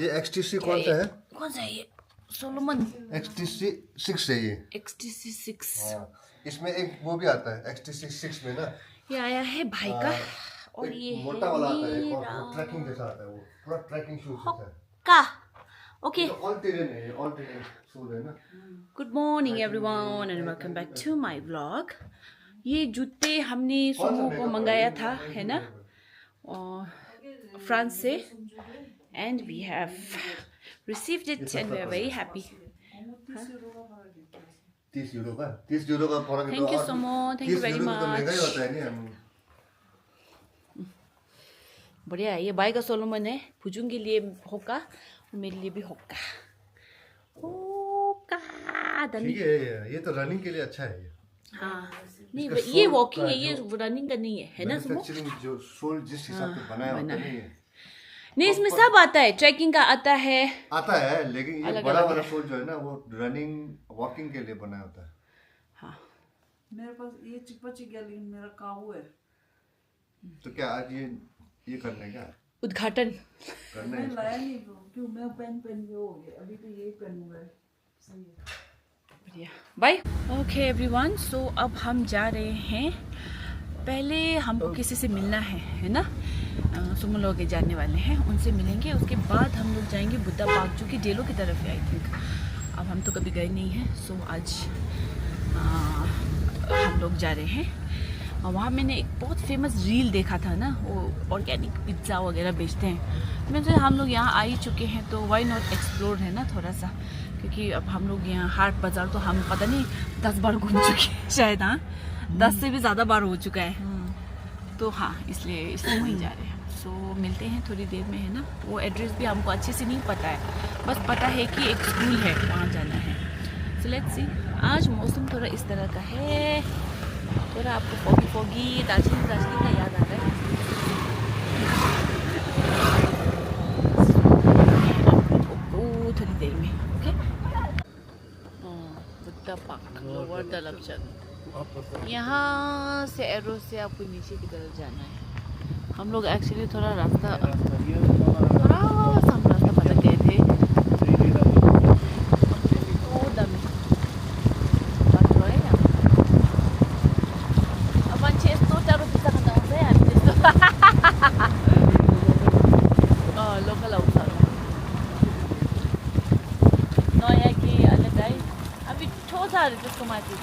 ये XTC कौन सा है? कौन सा है ये? सोलोमन XTC 6 है ये। XTC 6। इसमें एक वो भी आता है XTC 6 में ना। ये आया है भाई का और ये मोटा वाला आता है, वो ट्रैकिंग जैसा आता है, वो पूरा ट्रैकिंग शूज जैसा है। का ओके। ऑल टेरेन है, ये ऑल टेरेन शूज है ना। Good morning everyone and welcome back to my vlog. ये जूते हमने सोमो को मंगाया था, है ना, फ्रांस से, and we have received it and we are very happy. 30 euro का, 30 यूरो का फर्क है। Thank you so much, thank you very much. महंगा ही होता है नहीं। बढ़िया है। ये बाई का सोलोमन है, फुजुन के लिए होका और मेरे लिए भी होका। ठीक है, ये तो रनिंग के लिए अच्छा है ये। हाँ नहीं, ये वॉकिंग है, ये रनिंग का नहीं है, है ना सुमो? जो सोल जिस हिसाब से बनाया होता है नहीं, इसमें सब आता है, ट्रैकिंग का आता है, लेकिन ये बड़ा वाला सोल जो है ना वो रनिंग वॉकिंग के लिए बनाया होता है। हाँ मेरे पास ये चिपा चिप गया, लेकिन मेरा काबू है। तो क्या आज ये करने का उद्घाटन करना मैं है? लाया नहीं क्यों, मैं पहन के हो गया, अभी तो यही पहनूंगा। सही है, बढ़िया। बाय। ओके एवरीवन, सो अब हम जा रहे हैं। पहले हमको किसी से मिलना है ना, सुमो लोग के जानने वाले हैं, उनसे मिलेंगे। उसके बाद हम लोग जाएंगे बुद्धा पार्क, जो कि जेलो की तरफ है आई थिंक। अब हम तो कभी गए नहीं हैं, सो आज हम लोग जा रहे हैं। वहाँ मैंने एक बहुत फेमस रील देखा था ना, वो ऑर्गेनिक पिज्ज़ा वगैरह बेचते हैं। मैं तो हम लोग यहाँ आ ही चुके हैं, तो वाई नॉट एक्सप्लोर, है ना, थोड़ा सा, क्योंकि अब हम लोग यहाँ हाट बाज़ार तो हम पता नहीं 10 बार घूम चुके हैं शायद। हाँ 10 से भी ज़्यादा बार हो चुका है। तो हाँ, इसलिए वहीं जा रहे हैं। सो मिलते हैं थोड़ी देर में, है ना। वो एड्रेस भी हमको अच्छे से नहीं पता है, बस पता है कि एक स्कूल है, वहाँ जाना है। So let's see. आज मौसम थोड़ा इस तरह का है, थोड़ा आपको फोगी दार्जिलिंग का याद आता है। थोड़ी देर में okay. Buddha park, lower Dalapchand. यहाँ से एरो से आपको नीचे की तरफ जाना है। हम लोग एक्चुअली थोड़ा रास्ता भटक गए थे। लोकल नयाँ कि अलग है अभी छोटा त्यसको माथि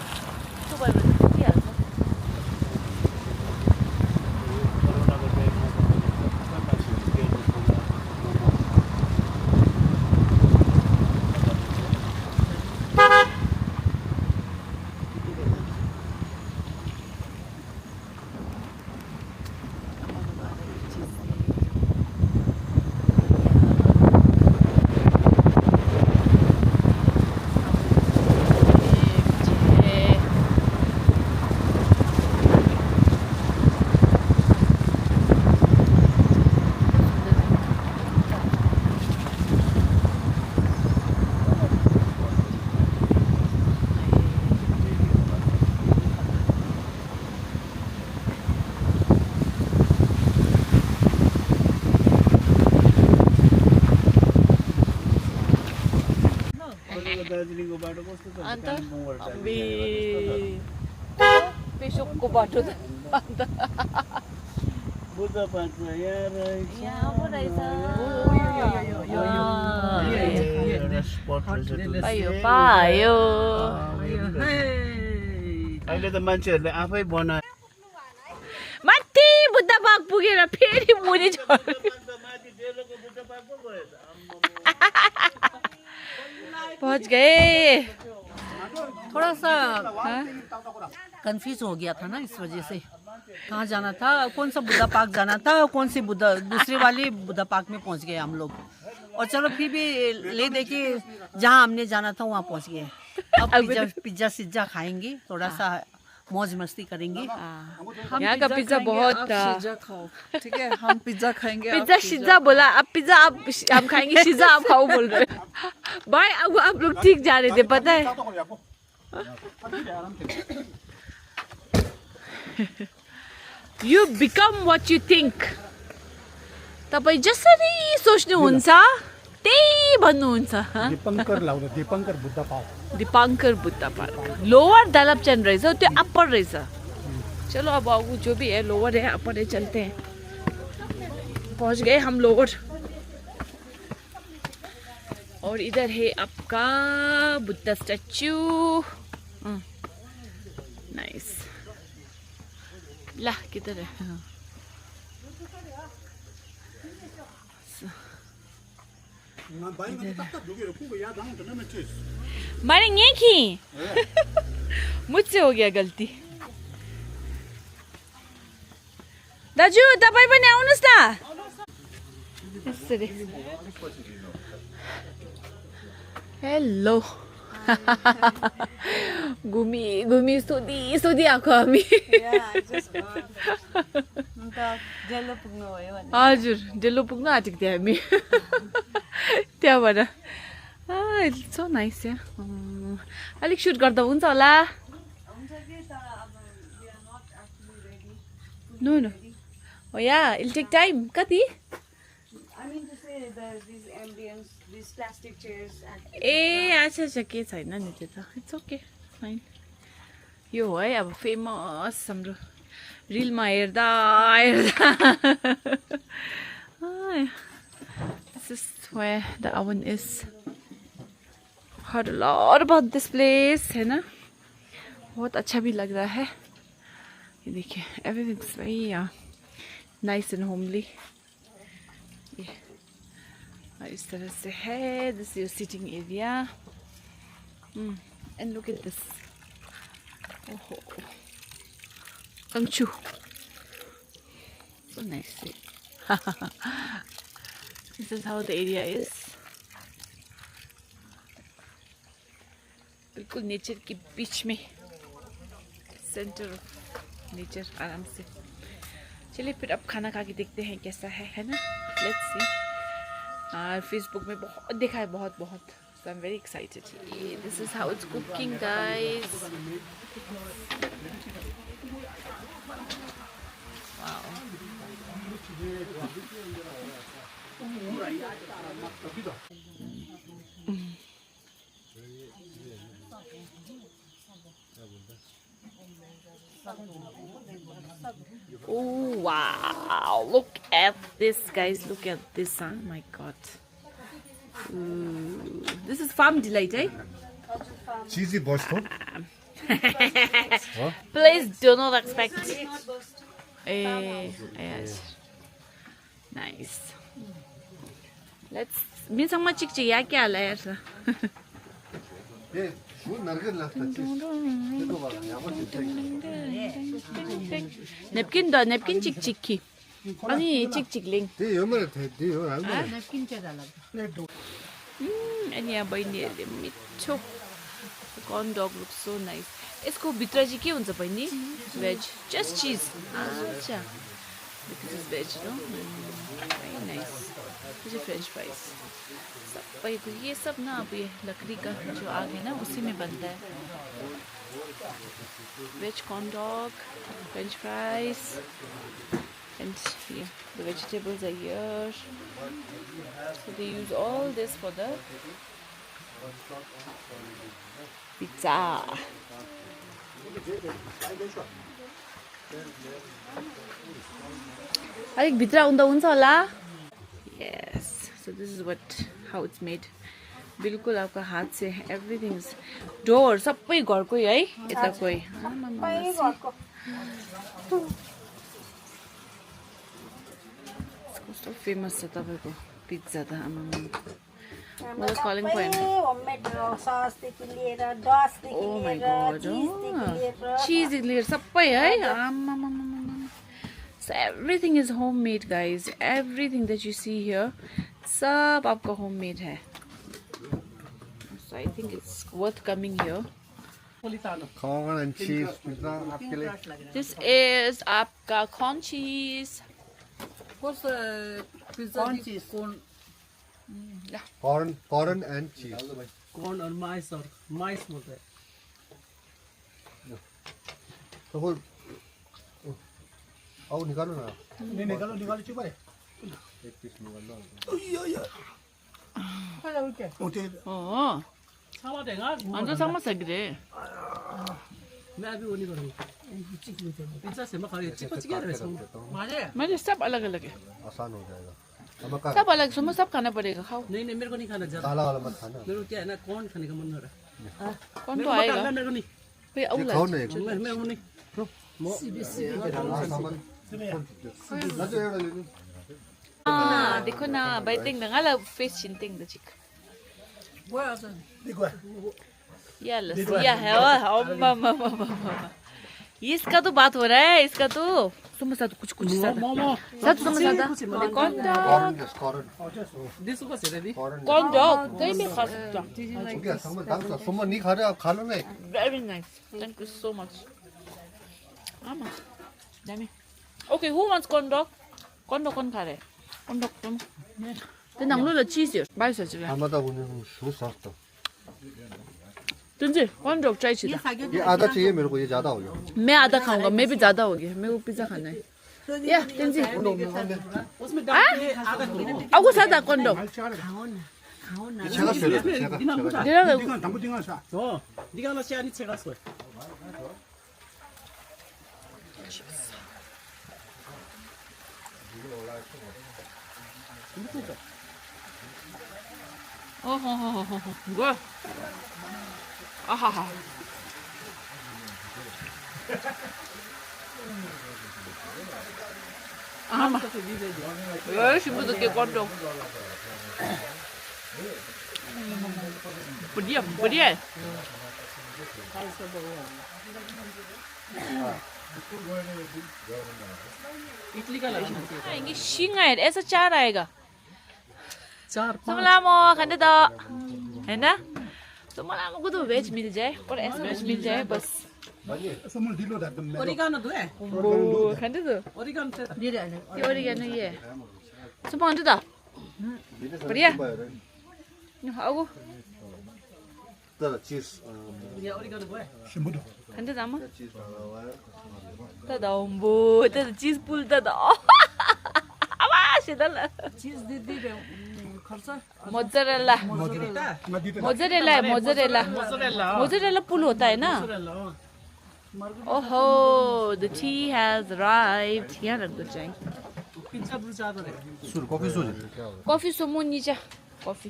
दार्जिलिङको बाटो कस्तो छ? अन्त पेसोकको बाटो त अन्त बुद्ध पार्कमा यहाँ रहेछ। यहाँ पो रहेछ। पायो अहिले त मान्छेहरूले आफै बनाए। माथि बुद्ध पार्क पुगेर फेरि मुनि पहुंच गए। थोड़ा सा कंफ्यूज हो गया था ना, इस वजह से कहाँ जाना था, कौन सा बुद्धा पार्क जाना था, कौन सी दूसरे वाली बुद्धा पार्क में पहुंच गए हम लोग। और चलो फिर भी ले देखे, जहाँ हमने जाना था वहाँ पहुंच गए। अब पिज्जा सिज्जा खाएंगे, थोड़ा सा मौज मस्ती करेंगे। यहाँ का पिज्जा बहुत ठीक है, हम पिज्जा खाएंगे। पिज्जा शिज्जा बोला, अब पिज्जा आप खाएंगे, शिज्जा आप खाओ बोल रहे भाई। अब आप लोग ठीक जा रहे थे, पता है। You become what you think. तपाईं जसरी सोच्नुहुन्छ त्यही भन्नुहुन्छ दीपंकर लाउँदा Dipankar Buddha park Dipankar Buddha park lower Dalapchand रहेछ त्यो अप्पर रहेछ चलो अब वो जो भी है लोअर है अपर है चलते हैं पहुंच गए हम लोअर और इधर है आपका बुद्ध स्टैचू नाइस ला किधर है हाँ। मैंने ये की मुझसे हो गया गलती दाजु तपाईं पनि आउनुस् न यसरी हेलो घुमी घुमी सोधी आएको हामी हजुर डेलो पुग्नु आँटेको थियो हामी त्यहाँबाट सो नाइस या अलिक सुट गर्दा हुन्छ होला no no Oh yeah, it'll take time. Kati? I mean to say these ambience, these plastic chairs. ए अच्छा के छैन नि त्यो त इट्स ओके फाइन यो हो है अब फेमस हाम्रो रिलमा हेर्दा This is where the oven is. Heard a lot about this place है ना बहुत अच्छा भी लग रहा है ये देखिए everything's very nice and homely. और इस तरह से है this is your sitting area and look at this oh Kangchu so nice this is how the area is बिल्कुल नेचर के बीच में सेंटर ऑफ नेचर आराम से चलिए फिर अब खाना खा के देखते हैं कैसा है ना लेट्स सी फेसबुक में बहुत देखा है बहुत so I'm very excited this is how it's cooking guys wow oh wow look at this guys look at this oh my god ooh. This is farm delight eh cheesy Boston please do not expect yes nice let's minsan chick ya kya hala yaar ये वो नरगिस लगता चीज देखो बात यहाँ पर napkin do napkin chick chicky ani chick chickling ये यो मेरे थे ये यो हाल में Napkin चाहिँ डाला अनि यहाँ बहिनीहरूले मिठो कर्न डग लुक्स सो नाइस यसको भित्र चाहिँ के हुन्छ बहिनी भेज जस्ट चिज अच्छा दिस इज भेज know very nice this is French fries सबको ये सब ना अब ये लकड़ी का जो आग है ना उसी में बनता है veg corn dog french fries and yeah, the vegetables are here so they use all this for the pizza अलिक भित्र आउँदा हुन्छ होला yes so this is what how it's made बिल्कुल आपका हाथ से everything is डोर सबै घरकै है यताकै कस्तो फेमस छ तपाईको पिज्जा त मलाई calling point oh my God चीज लिएर सबै है So everything is homemade guys everything that you see here सब आपका homemade है so I think it's worth coming here corn and cheese pizza आपके लिए this is आपका corn cheese What's the pizza? Corn. corn and cheese कौन और माइस बोलते हैं तो वो आओ निकालो ना नहीं निकालो चुप है एक पीस निकालो 어. सामा देगा 완전 삼았어 그래. मैं अभी वो नहीं करूँगा पिज्जा से मैं खा रही चिपच गया रे सब मेरे सब अलग अलग है. आसान हो जाएगा अब मैं सब अलग सुनो सब खाना पड़ेगा खाओ. नहीं नहीं मेरे को नहीं खाना ज्यादा काला वाला मत खाना मेरे को क्या है ना कौन खाने का मन हो रहा है कौन मेरे तो को मत आएगा? डालना, मेरे को नहीं फिर ये औला. खाओ ना एक मैं वो नहीं 나도 해라 이거 아, देखो ना बैठेंगे ना ला फेस चिंतेंगे द चिक. या लसिया है वाह इसका तो बात हो रहा है इसका तो समझ तो कुछ कुछ सब समझ आता कौन सा 커런 दिस को से रेडी कौन जो कहीं भी खा सकता. 저기야 정말 당사 소문 니 가려 가려네 Very nice. Thank you so much. आमा दामी. Okay, who wants corn dog? Corn dog कौन खा रहा है? Corn dog तुम. तो नंगलो ला चीज़ है. बाइस है चला. 아마다 보면 수 사왔다 तुझे corn dog चाहिए था. ये आधा चाहिए मेरे को ये ज्यादा हो गया मैं आधा खाऊंगा. मैं भी ज़्यादा हो गया. मेरे को पिज़्ज़ा खाना है. या तुझे. उसमें डाल के आधा आगो सादा corn dog. 제가 쇠요 제가 내가 어 네가 하나 씨아니 제가 써 어허허허허. 뭐야? 아하하. 아마. 열심히 듣게 corn dog. बढ़िया बढ़िया है. इडली का लगाना चाहिए आएंगे शिंग आए ऐसा चार आएगा. चार समलामो खाने दो है ना. तो मलामो को तो वेज मिल जाए और ऐसा वेज मिल जाए बस. ओरिगानो दो है वो खाने दो. ओरिगानो से ये ओरिगेनो ये. सब अंदर दा. बढ़िया. आगो 따라 치즈 ये ओरिगानो दो है खाने दामा. 치즈 나와요 दादा ओम्बो दादा चीज पुल दादा. आवा शेदला. चीज दे दे खर्च मोज़रेला. मोज़रेला है मोज़रेला. मोज़रेला पुल होता है ना. ओहो the tea has arrived. यहाँ रख दो चाय. पिज्जा ब्रूजा दो रे 술 커피 술 कॉफी सोमो नीचा. कॉफी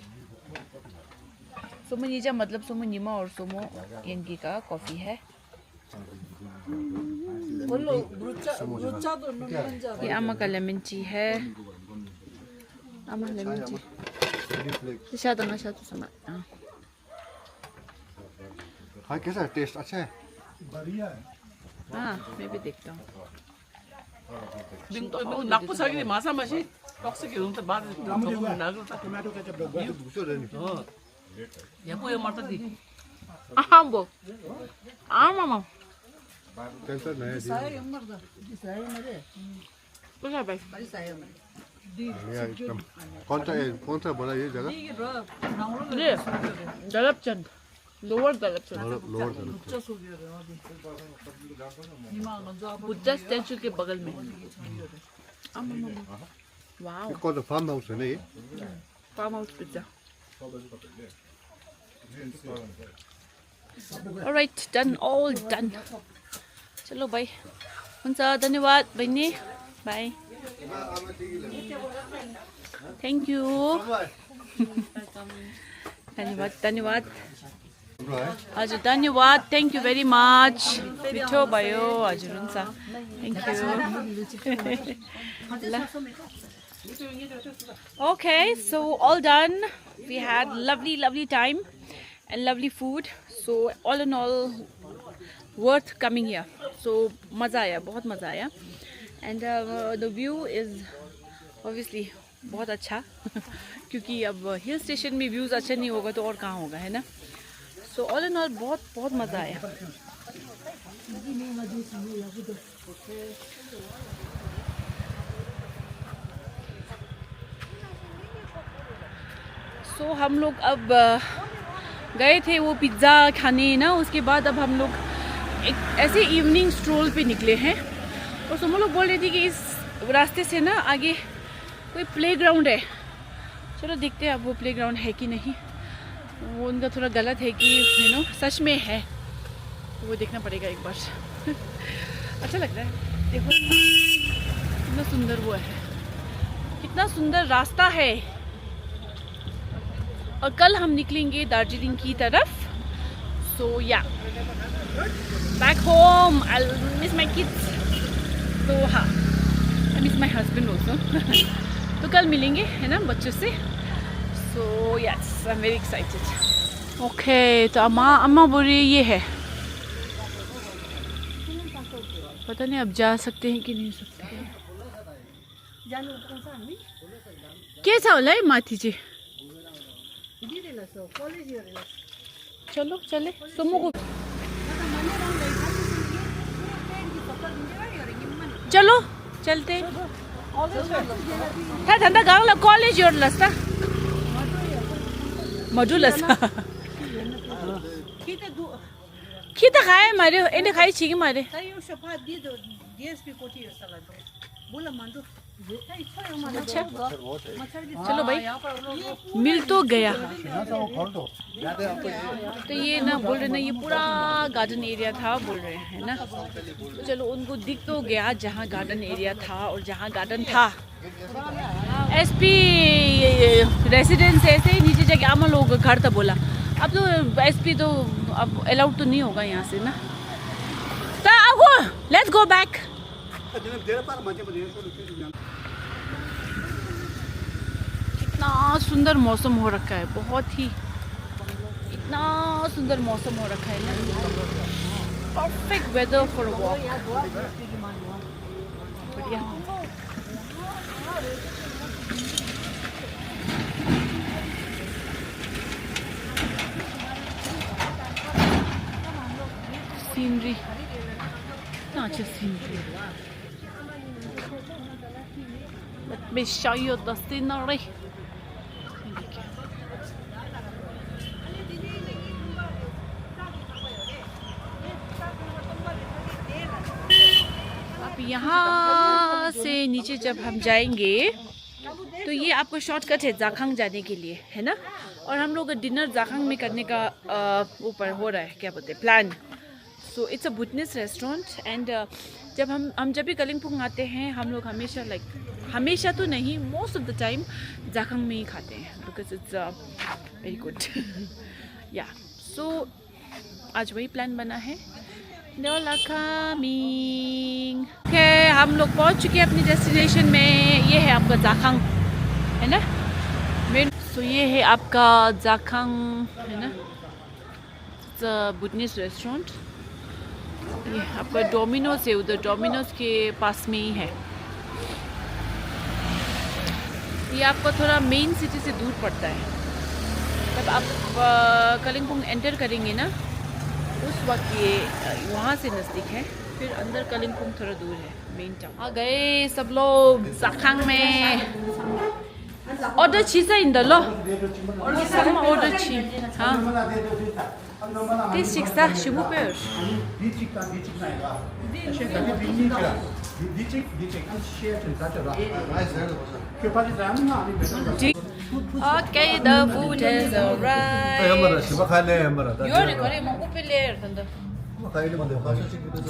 सोमो नीचा मतलब सोमो नीमा और सोमो यंगी का कॉफी है. बोलो रुचा दो नमन जा ये आमा का लेमन टी है. आमा लेमन टी. शायद ना शायद सुना. हाँ कैसा है टेस्ट अच्छा है हाँ मैं भी देखता हूँ. 또 나쁘 사기리 마사 맛이 떡색이 너무 맛 너무 나그다 이거 무슨 어 예뻐요 말다디 हाँ वो आमा 괜찮네 साय उम्र दा साय मरे कुछ है भाई. बढ़िया एकदम कौन सा बड़ा ये जगह 이게 러 나오는 ये दलपचंद लोअर दलपचंद. लोअर रुचा सोगे रे अभी निमा गंजा बुद्धा स्टैचू के बगल में. वाओ 이거 도 फार्म हाउस है ना ये farm house pizza. Alright, done, all done. चलो भाई. हुन्छ धन्यवाद बहिनी. बाय. Thank you. धन्यवाद धन्यवाद. हजुर धन्यवाद. Thank you very much. मिठो भयो. हजुर हुन्छ. Thank you. Okay, so all done. We had lovely time and lovely food. So all in all, worth coming here. So मज़ा आया, बहुत मज़ा आया. And the view is obviously बहुत अच्छा. क्योंकि अब हिल स्टेशन में व्यूज़ अच्छा नहीं होगा तो और कहाँ होगा, है ना. So all in all बहुत मज़ा आया. So हम लोग अब गए थे वो पिज़्ज़ा खाने ना. उसके बाद अब हम लोग एक ऐसे इवनिंग स्ट्रोल पे निकले हैं. और सुमो लोग बोल रही थी कि इस रास्ते से ना आगे कोई प्लेग्राउंड है चलो देखते हैं अब वो प्लेग्राउंड है कि नहीं। वो उनका थोड़ा गलत है कि सच में है, तो वो देखना पड़ेगा एक बार। अच्छा लग रहा है, देखो कितना सुंदर वो है, कितना सुंदर रास्ता है। और कल हम निकलेंगे दार्जिलिंग की तरफ। सो या back home, I miss my kids. तो हाँ, I miss my husband also. तो कल मिलेंगे है ना बच्चों से। So yes, I am very excited. Okay, तो अम्मा बोल रही ये है, पता नहीं अब जा सकते हैं कि नहीं सकते हैं। के छ होला है माथि चाहिँ? चलो चले सोमोको, चलो चलते। था ठंडा गाँव कॉलेज योर लस्ता मधु लस्ता खी त खाए मारे एने खाई छी कि मारे। अच्छा चलो भाई, मिल तो गया। तो ये ना बोल रहे ना, ये पूरा गार्डन एरिया था बोल रहे हैं ना। तो चलो उनको दिख तो गया जहाँ गार्डन एरिया था और जहाँ गार्डन था। एसपी रेसिडेंस ऐसे ही नीचे जाके आम लोग घर था बोला। अब तो एसपी तो अब अलाउड तो नहीं होगा यहाँ से ना। तो अब लेट्स गो बैक। कितना सुंदर मौसम हो रखा है, बहुत ही इतना सुंदर मौसम हो रखा है ना। परफेक्ट वेदर फॉर वॉक, बढ़िया। सीनरी, इतना अच्छा scenery. Let me show you the scenery. अब यहाँ से नीचे जब हम जाएंगे तो ये आपको शॉर्टकट है जाखंग जाने के लिए, है ना। और हम लोग डिनर जाखंग में करने का ऊपर हो रहा है, क्या बोलते हैं, plan. So it's a Bhutanese restaurant. And जब हम जब भी कलिंगपुंग आते हैं हम लोग हमेशा हमेशा तो नहीं, मोस्ट ऑफ द टाइम जाखंग में ही खाते हैं, बिकॉज इट्स वेरी गुड। या सो आज वही प्लान बना है। ओके, हम लोग पहुंच चुके हैं अपनी डेस्टिनेशन में। ये है आपका जाखंग, है ना मेन। सो ये है आपका जाखंग, है ना। It's a Bhutanese restaurant. ये आपका डोमिनोज है, उधर डोमिनोज के पास में ही है। ये आपको थोड़ा मेन सिटी से दूर पड़ता है। जब आप कलिंगपुंग एंटर करेंगे ना, उस वक्त ये वहाँ से नज़दीक है। फिर अंदर कलिंगपुंग थोड़ा दूर है, मेन टाउन। आ गए सब लोग जाखंग में। ऑर्डर चीज़ है इंदर लो, सब ऑर्डर चीज़। हाँ this 식사 15배율. Okay, the food has arrived. 요리 거리 먹고 필래 근데.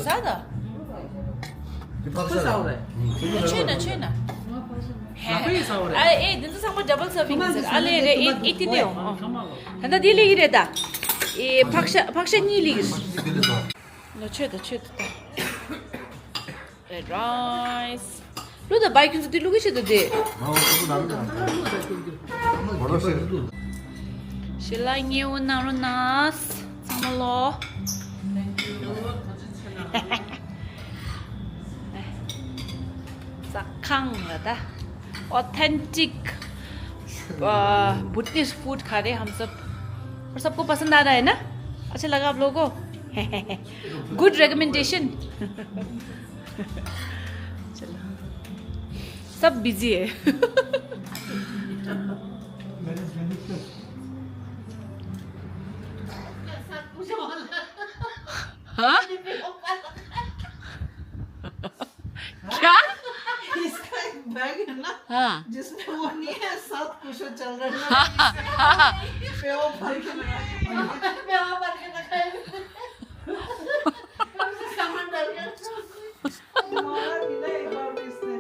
싸다. 최나. 아, 에 눈도 상관 더블 서빙 있어. 알레 에 이티네요. 한다 딜리기래다. 이 박샤 니리기. 나 최다. 라이스. 로다 바이킹도 딜루기 시도 돼. 실랑이 오나로나스. 참말로. जाखंग authentic भूटनीज food खा रहे हम सब, और सबको पसंद आ रहा है ना। अच्छा लगा आप लोगों को? Good recommendation. चलो सब बिजी है। हाँ क्या? इसका एक बैग है ना, हाँ जिसमें वो नहीं है, सब कुछ शो चल रहा है पेवा भर के रखा है सामान डाल के मारा भी नहीं एक बार भी इसने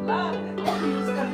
ला यूज कर